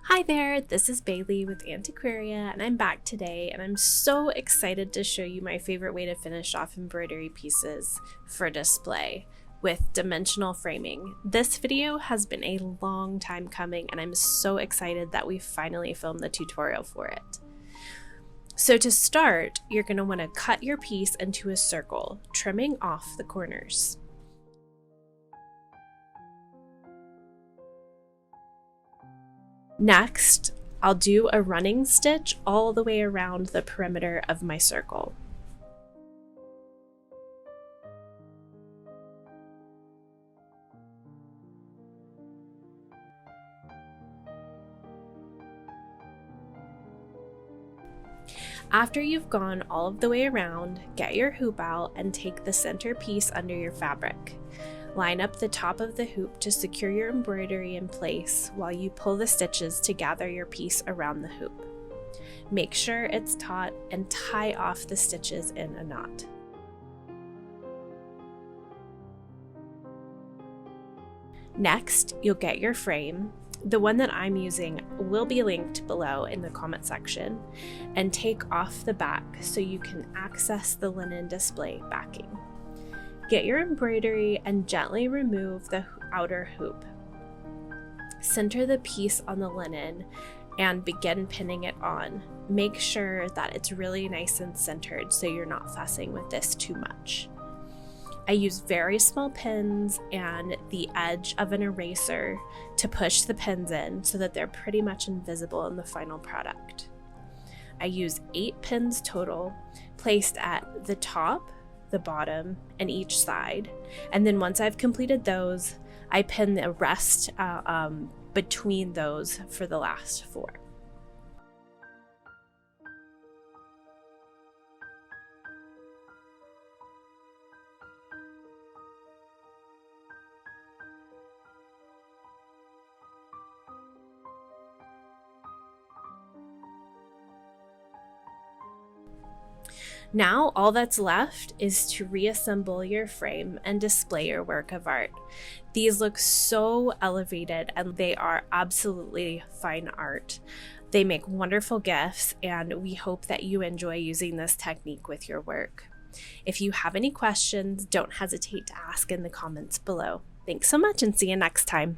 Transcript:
Hi there, this is Bailey with Antiquaria, and I'm back today, and I'm so excited to show you my favorite way to finish off embroidery pieces for display with dimensional framing. This video has been a long time coming, and I'm so excited that we finally filmed the tutorial for it. So to start, you're going to want to cut your piece into a circle, trimming off the corners. Next, I'll do a running stitch all the way around the perimeter of my circle. After you've gone all of the way around, get your hoop out and take the center piece under your fabric. Line up the top of the hoop to secure your embroidery in place while you pull the stitches to gather your piece around the hoop. Make sure it's taut and tie off the stitches in a knot. Next, you'll get your frame. The one that I'm using will be linked below in the comment section, and take off the back so you can access the linen display backing. Get your embroidery and gently remove the outer hoop. Center the piece on the linen and begin pinning it on. Make sure that it's really nice and centered so you're not fussing with this too much. I use very small pins and the edge of an eraser to push the pins in so that they're pretty much invisible in the final product. I use 8 pins total, placed at the top, the bottom, and each side. And then once I've completed those, I pin the rest between those for the last 4. Now all that's left is to reassemble your frame and display your work of art. These look so elevated and they are absolutely fine art. They make wonderful gifts, and we hope that you enjoy using this technique with your work. If you have any questions, don't hesitate to ask in the comments below. Thanks so much and see you next time.